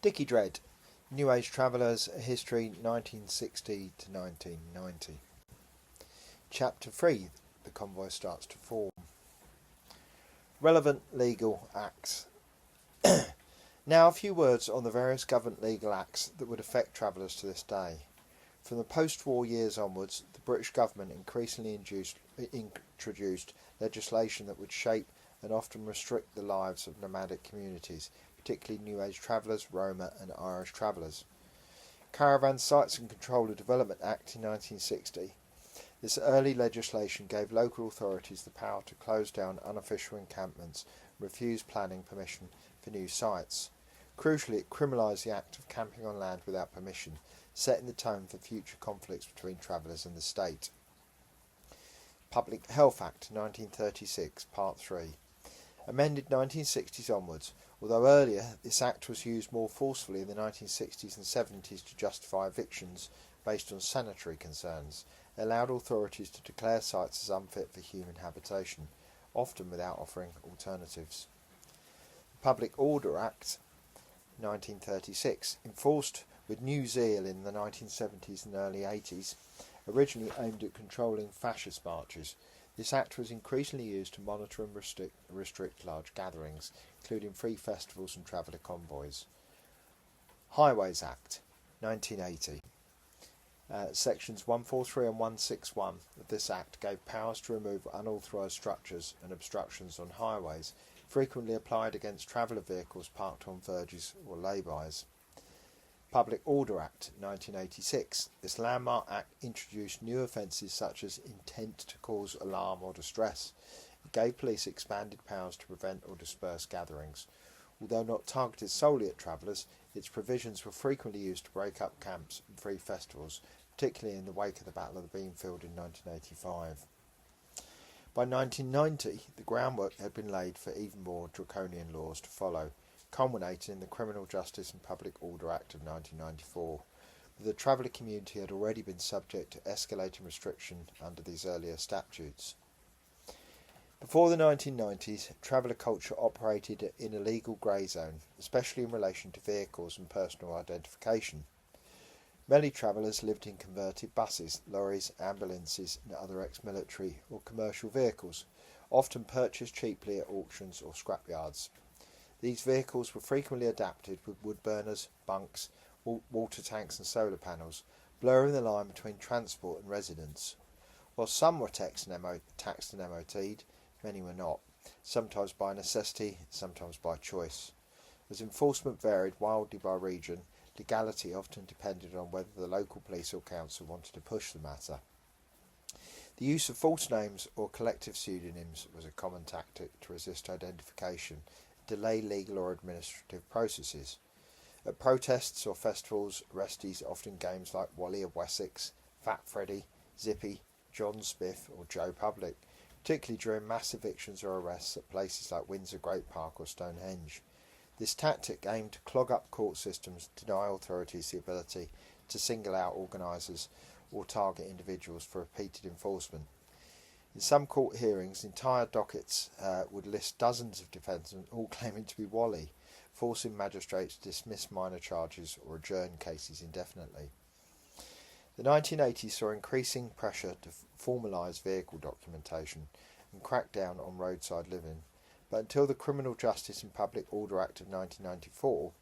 Dickie Dread, New Age Travellers, History 1960 to 1990. Chapter 3, The Convoy Starts to Form. Relevant Legal Acts. Now a few words on the various government legal acts that would affect travellers to this day. From the post-war years onwards, the British government increasingly introduced legislation that would shape and often restrict the lives of nomadic communities, particularly New Age travellers, Roma and Irish travellers. Caravan Sites and Controller Development Act in 1960. This early legislation gave local authorities the power to close down unofficial encampments and refuse planning permission for new sites. Crucially, it criminalised the act of camping on land without permission, setting the tone for future conflicts between travellers and the state. Public Health Act 1936, Part 3. Amended 1960s onwards, although earlier this act was used more forcefully in the 1960s and 70s to justify evictions based on sanitary concerns. It allowed authorities to declare sites as unfit for human habitation, often without offering alternatives. The Public Order Act 1936, enforced with new zeal in the 1970s and early 80s, originally aimed at controlling fascist marches. This act was increasingly used to monitor and restrict large gatherings, including free festivals and traveller convoys. Highways Act 1980. Sections 143 and 161 of this act gave powers to remove unauthorised structures and obstructions on highways, frequently applied against traveller vehicles parked on verges or lay-bys. Public Order Act 1986. This landmark act introduced new offences such as intent to cause alarm or distress. It gave police expanded powers to prevent or disperse gatherings. Although not targeted solely at travellers, its provisions were frequently used to break up camps and free festivals, particularly in the wake of the Battle of the Beanfield in 1985. By 1990, the groundwork had been laid for even more draconian laws to follow, culminating in the Criminal Justice and Public Order Act of 1994. But the traveller community had already been subject to escalating restriction under these earlier statutes. Before the 1990s, traveller culture operated in a legal grey zone, especially in relation to vehicles and personal identification. Many travellers lived in converted buses, lorries, ambulances and other ex-military or commercial vehicles, often purchased cheaply at auctions or scrapyards. These vehicles were frequently adapted with wood burners, bunks, water tanks and solar panels, blurring the line between transport and residence. While some were taxed and MOT'd, many were not, sometimes by necessity, sometimes by choice. As enforcement varied wildly by region, legality often depended on whether the local police or council wanted to push the matter. The use of false names or collective pseudonyms was a common tactic to resist identification, delay legal or administrative processes. At protests or festivals, arrestees often games like Wally of Wessex, Fat Freddy, Zippy, John Spiff or Joe Public, particularly during mass evictions or arrests at places like Windsor Great Park or Stonehenge. This tactic aimed to clog up court systems, deny authorities the ability to single out organisers or target individuals for repeated enforcement. In some court hearings, entire dockets would list dozens of defendants, all claiming to be Wally, forcing magistrates to dismiss minor charges or adjourn cases indefinitely. The 1980s saw increasing pressure to formalise vehicle documentation and crack down on roadside living, but until the Criminal Justice and Public Order Act of 1994,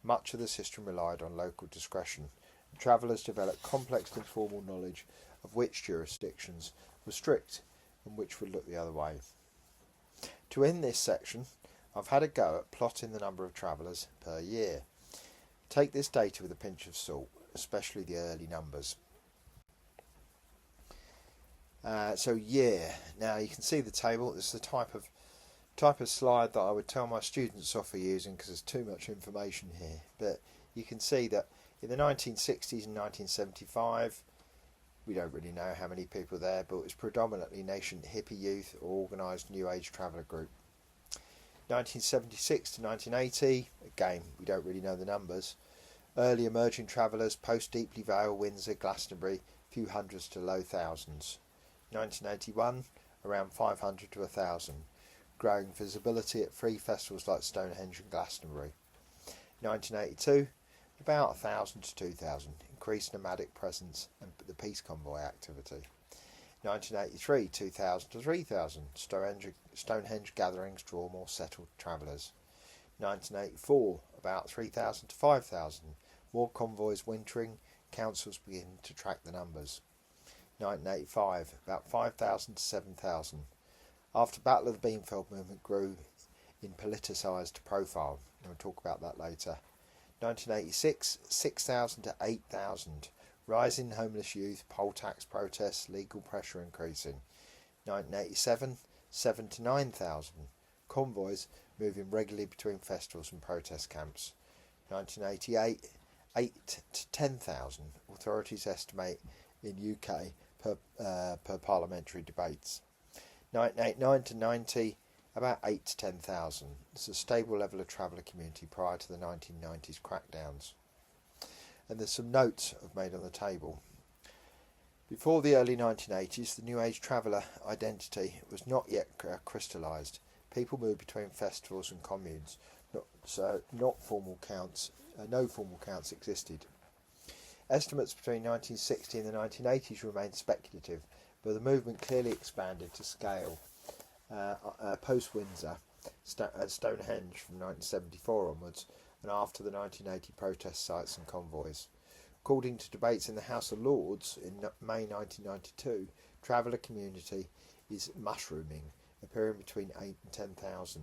much of the system relied on local discretion, and travellers developed complex informal knowledge of which jurisdictions were strict and which would look the other way. To end this section, I've had a go at plotting the number of travellers per year. Take this data with a pinch of salt, especially the early numbers. Now you can see the table. This is the type of slide that I would tell my students off for using because there's too much information here. But you can see that in the 1960s and 1975, we don't really know how many people there, but it was predominantly nascent hippie youth or organised New Age traveller group. 1976 to 1980, again, we don't really know the numbers. Early emerging travellers, post Deeply Vale, Windsor, Glastonbury, few hundreds to low thousands. 1981, around 500 to 1,000, growing visibility at free festivals like Stonehenge and Glastonbury. 1982, about 1,000 to 2,000, increased nomadic presence and the peace convoy activity. 1983, 2,000 to 3,000, Stonehenge gatherings draw more settled travellers. 1984, about 3,000 to 5,000, more convoys wintering, councils begin to track the numbers. 1985, about 5,000 to 7,000. After Battle of the Beanfield movement grew in politicised profile, and we'll talk about that later. 1986, 6,000 to 8,000. Rising homeless youth, poll tax protests, legal pressure increasing. 1987, 7 to 9,000. Convoys moving regularly between festivals and protest camps. 1988, 8 to 10,000. Authorities estimate in UK per parliamentary debates. 1989 to 90, about 8 to 10,000. It's a stable level of traveller community prior to the 1990s crackdowns. And there's some notes I've made on the table. Before the early 1980s, the New Age traveller identity was not yet crystallised. People moved between festivals and communes, no formal counts existed. Estimates between 1960 and the 1980s remained speculative, but the movement clearly expanded to scale post-Windsor, Stonehenge from 1974 onwards, and after the 1980 protest sites and convoys. According to debates in the House of Lords in May 1992, traveller community is mushrooming, appearing between 8 and 10,000.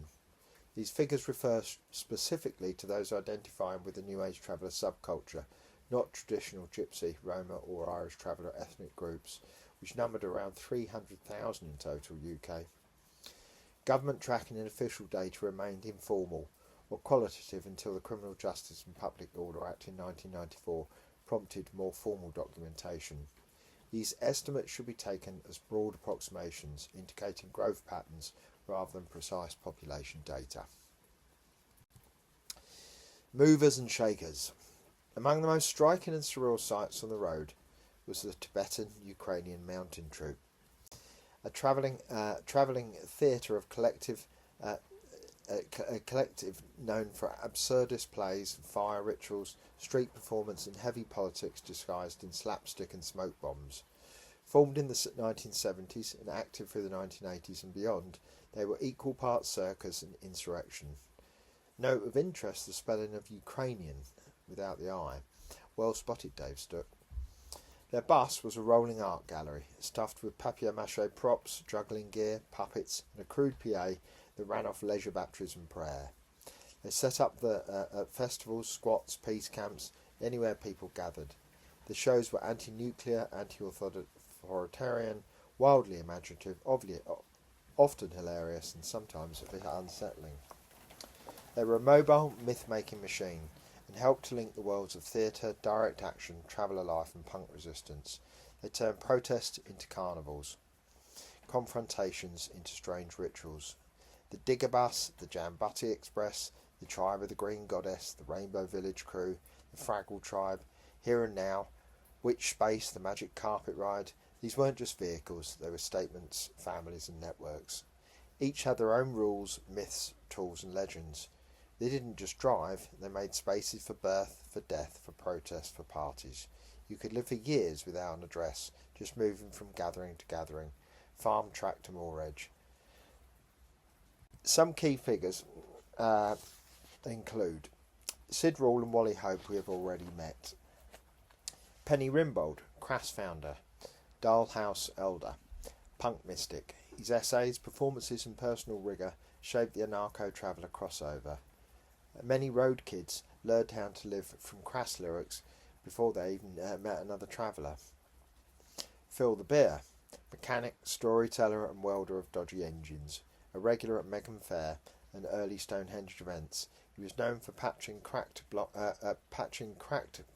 These figures refer specifically to those identifying with the New Age traveller subculture, not traditional Gypsy, Roma or Irish traveller ethnic groups, which numbered around 300,000 in total UK. Government tracking and official data remained informal or qualitative until the Criminal Justice and Public Order Act in 1994 prompted more formal documentation. These estimates should be taken as broad approximations indicating growth patterns rather than precise population data. Movers and shakers. Among the most striking and surreal sights on the road was the Tibetan-Ukrainian mountain troop, a travelling theatre of collective known for absurdist plays, fire rituals, street performance and heavy politics disguised in slapstick and smoke bombs. Formed in the 1970s and active through the 1980s and beyond, they were equal parts circus and insurrection. Note of interest the spelling of Ukrainian without the I. Well spotted, Dave Stuck. Their bus was a rolling art gallery, stuffed with papier-mâché props, juggling gear, puppets and a crude PA that ran off leisure batteries and prayer. They set up at festivals, squats, peace camps, anywhere people gathered. The shows were anti-nuclear, anti-authoritarian, wildly imaginative, often hilarious and sometimes a bit unsettling. They were a mobile myth-making machine and helped to link the worlds of theatre, direct action, traveller life and punk resistance. They turned protest into carnivals, confrontations into strange rituals. The Digger Bus, the Jambutti Express, the Tribe of the Green Goddess, the Rainbow Village Crew, the Fraggle Tribe, Here and Now, Witch Space, the Magic Carpet Ride. These weren't just vehicles, they were statements, families and networks. Each had their own rules, myths, tools and legends. They didn't just drive, they made spaces for birth, for death, for protest, for parties. You could live for years without an address, just moving from gathering to gathering, farm track to moor edge. Some key figures include Sid Rall and Wally Hope, we have already met. Penny Rimbold, Crass founder. Darl House elder. Punk mystic. His essays, performances and personal rigour shaped the anarcho-traveller crossover. Many road kids learned how to live from crass lyrics before they even met another traveller. Phil the Beer, mechanic, storyteller and welder of dodgy engines, a regular at Megham Fair and early Stonehenge events. He was known for patching cracked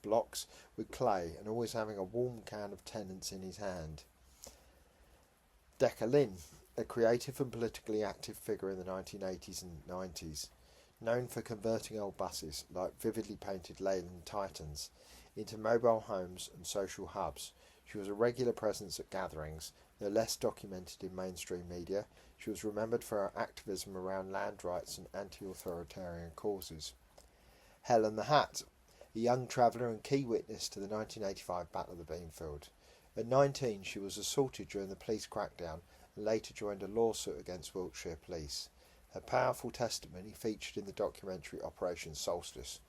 blocks with clay and always having a warm can of Tennent's in his hand. Decca Lynn, a creative and politically active figure in the 1980s and 90s, known for converting old buses, like vividly painted Leyland Titans, into mobile homes and social hubs. She was a regular presence at gatherings, though less documented in mainstream media. She was remembered for her activism around land rights and anti-authoritarian causes. Helen the Hat, a young traveller and key witness to the 1985 Battle of the Beanfield. At 19, she was assaulted during the police crackdown and later joined a lawsuit against Wiltshire Police. Her powerful testimony, featured in the documentary Operation Solstice,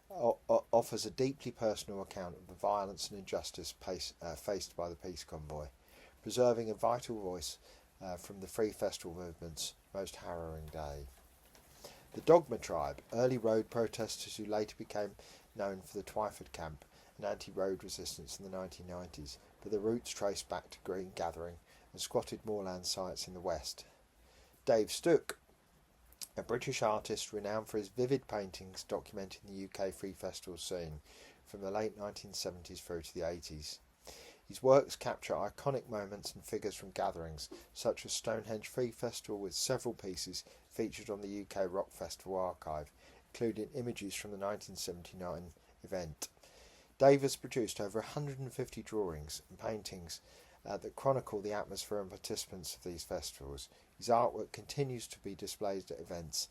offers a deeply personal account of the violence and injustice faced by the peace convoy, preserving a vital voice from the Free Festival movement's most harrowing day. The Dogma Tribe, early road protesters who later became known for the Twyford Camp and anti-road resistance in the 1990s, but their roots trace back to Green Gathering and squatted moorland sites in the west. Dave Stuck, a British artist renowned for his vivid paintings documenting the UK Free Festival scene from the late 1970s through to the 80s. His works capture iconic moments and figures from gatherings, such as Stonehenge Free Festival, with several pieces featured on the UK Rock Festival archive, including images from the 1979 event. Dave has produced over 150 drawings and paintings that chronicle the atmosphere and participants of these festivals. His artwork continues to be displayed at events,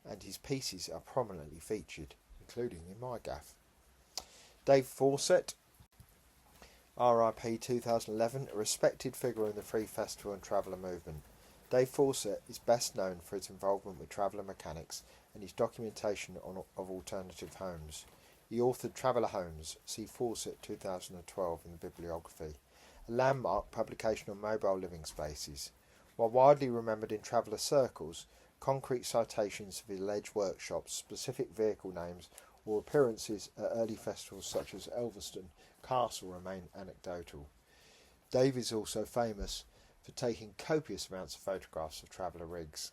and his pieces are prominently featured, including in my gaff. Dave Fawcett, RIP 2011, a respected figure in the Free Festival and Traveller movement. Dave Fawcett is best known for his involvement with Traveller mechanics and his documentation of alternative homes. He authored Traveller Homes, see Fawcett 2012 in the bibliography, a landmark publication on mobile living spaces. While widely remembered in traveller circles, concrete citations of alleged workshops, specific vehicle names, or appearances at early festivals such as Elverston Castle remain anecdotal. Dave is also famous for taking copious amounts of photographs of traveller rigs.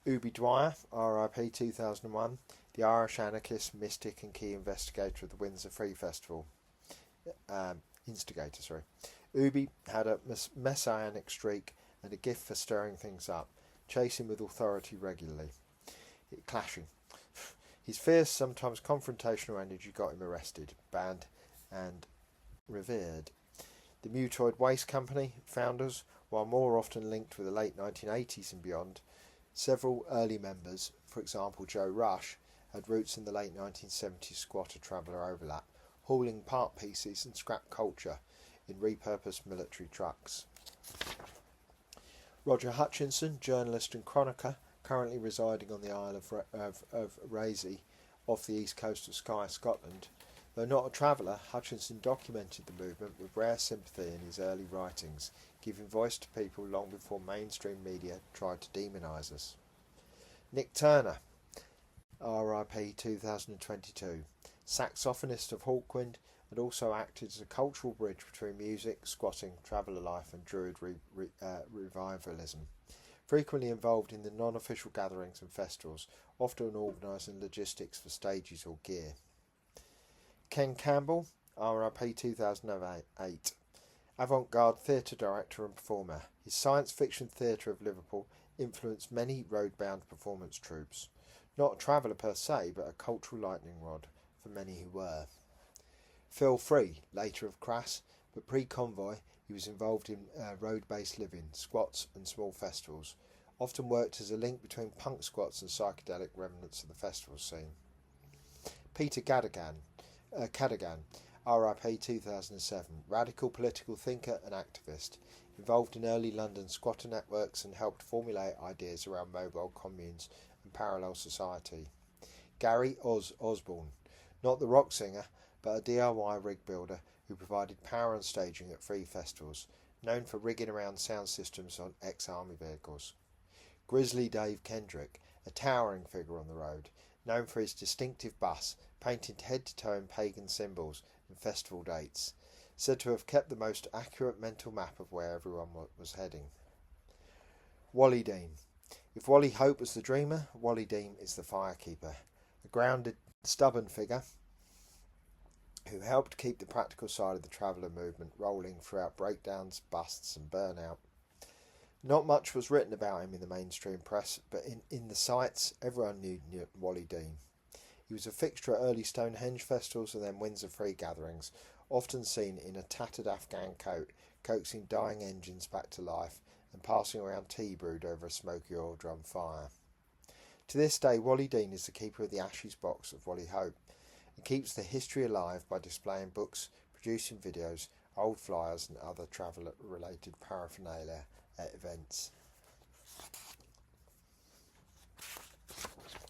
Ubi Dwyer, RIP 2001, the Irish anarchist, mystic and key investigator of the Windsor Free Festival. Ubi had a messianic streak and a gift for stirring things up, chasing with authority regularly, clashing. His fierce, sometimes confrontational energy got him arrested, banned and revered. The Mutoid Waste Company founders, while more often linked with the late 1980s and beyond, several early members, for example Joe Rush, had roots in the late 1970s squatter traveller overlap, hauling part pieces and scrap culture in repurposed military trucks. Roger Hutchinson, journalist and chronicler, currently residing on the Isle of Raisay off the east coast of Skye, Scotland. Though not a traveller, Hutchinson documented the movement with rare sympathy in his early writings, giving voice to people long before mainstream media tried to demonise us. Nick Turner, RIP 2022, saxophonist of Hawkwind, and also acted as a cultural bridge between music, squatting, traveller life and Druid revivalism. Frequently involved in the non-official gatherings and festivals, often organising logistics for stages or gear. Ken Campbell, RIP 2008, avant-garde theatre director and performer. His science fiction theatre of Liverpool influenced many road-bound performance troupes. Not a traveller per se, but a cultural lightning rod for many who were. Phil Free, later of Crass, but pre-Convoy, he was involved in road-based living, squats and small festivals. Often worked as a link between punk squats and psychedelic remnants of the festival scene. Peter Cadogan, RIP 2007, radical political thinker and activist, involved in early London squatter networks and helped formulate ideas around mobile communes and parallel society. Gary Osborne, not the rock singer, but a DIY rig builder who provided power and staging at free festivals, known for rigging around sound systems on ex-army vehicles. Grizzly Dave Kendrick, a towering figure on the road, known for his distinctive bus, painted head to toe in pagan symbols and festival dates, said to have kept the most accurate mental map of where everyone was heading. Wally Dean. If Wally Hope was the dreamer, Wally Dean is the firekeeper, a grounded, stubborn figure who helped keep the practical side of the traveller movement rolling throughout breakdowns, busts and burnout. Not much was written about him in the mainstream press, but in the sites, everyone knew Wally Dean. He was a fixture at early Stonehenge festivals and then Windsor Free gatherings, often seen in a tattered Afghan coat, coaxing dying engines back to life and passing around tea brewed over a smoky oil drum fire. To this day, Wally Dean is the keeper of the Ashes box of Wally Hope and keeps the history alive by displaying books, producing videos, old flyers and other travel-related paraphernalia at events.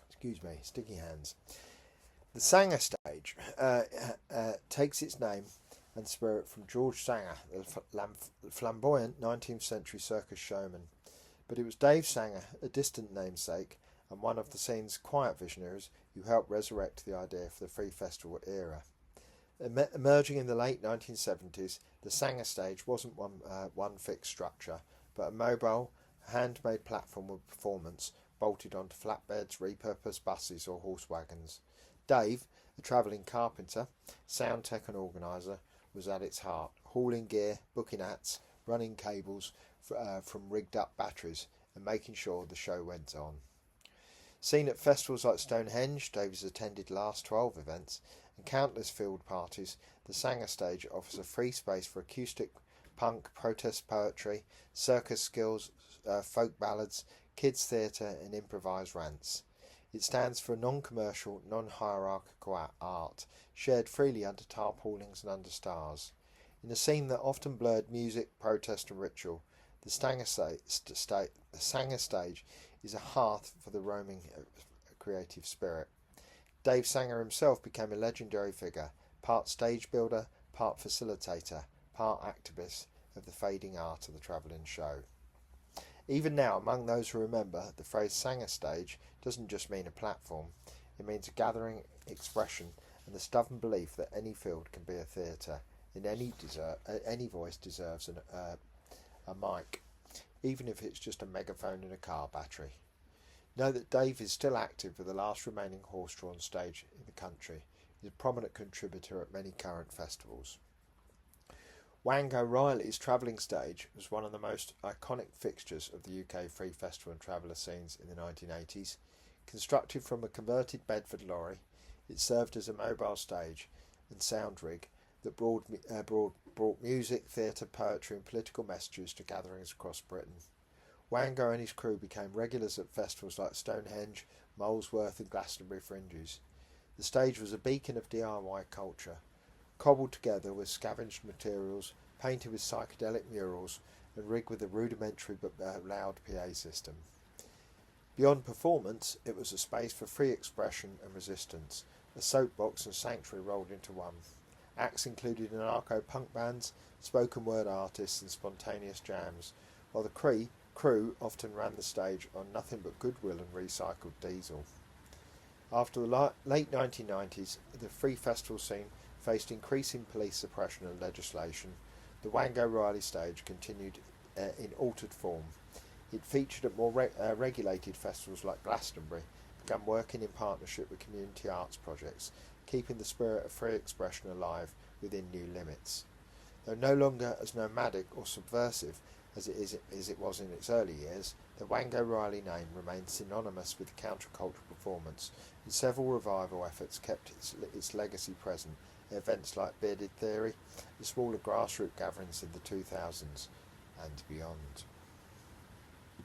Excuse me, sticky hands. The Sanger stage takes its name and spirit from George Sanger, the flamboyant 19th century circus showman. But it was Dave Sanger, a distant namesake, and one of the scene's quiet visionaries, who helped resurrect the idea for the Free Festival era. Emerging in the late 1970s, the Sanger stage wasn't one fixed structure, but a mobile, handmade platform with performance bolted onto flatbeds, repurposed buses or horse wagons. Dave, a travelling carpenter, sound tech and organiser, was at its heart, hauling gear, booking acts, running cables from rigged up batteries and making sure the show went on. Seen at festivals like Stonehenge, Dave has attended the last 12 events, and countless field parties, the Sanger stage offers a free space for acoustic, punk, protest poetry, circus skills, folk ballads, kids' theatre and improvised rants. It stands for non-commercial, non-hierarchical art, shared freely under tarpaulins and under stars. In a scene that often blurred music, protest and ritual, the Sanger stage is a hearth for the roaming creative spirit. Dave Sanger himself became a legendary figure, part stage builder, part facilitator, part activist of the fading art of the travelling show. Even now, among those who remember, the phrase Sanger stage doesn't just mean a platform, it means a gathering expression and the stubborn belief that any field can be a theatre, and any voice deserves a mic, even if it's just a megaphone and a car battery. Know that Dave is still active with the last remaining horse-drawn stage in the country. He is a prominent contributor at many current festivals. Wango Riley's travelling stage was one of the most iconic fixtures of the UK free festival and traveller scenes in the 1980s. Constructed from a converted Bedford lorry, it served as a mobile stage and sound rig that brought music, theatre, poetry and political messages to gatherings across Britain. Wango and his crew became regulars at festivals like Stonehenge, Molesworth and Glastonbury Fringes. The stage was a beacon of DIY culture, cobbled together with scavenged materials, painted with psychedelic murals and rigged with a rudimentary but loud PA system. Beyond performance, it was a space for free expression and resistance, a soapbox and sanctuary rolled into one. Acts included anarcho-punk bands, spoken word artists and spontaneous jams, while the crew often ran the stage on nothing but goodwill and recycled diesel. After the late 1990s, the free festival scene faced increasing police suppression and legislation. The Wango Riley stage continued in altered form. It featured at more regulated festivals like Glastonbury, began working in partnership with community arts projects, keeping the spirit of free expression alive within new limits. Though no longer as nomadic or subversive as it was in its early years, the Wango Riley name remained synonymous with countercultural performance, and several revival efforts kept its legacy present at events like Bearded Theory, the smaller grassroots gatherings in the 2000s and beyond.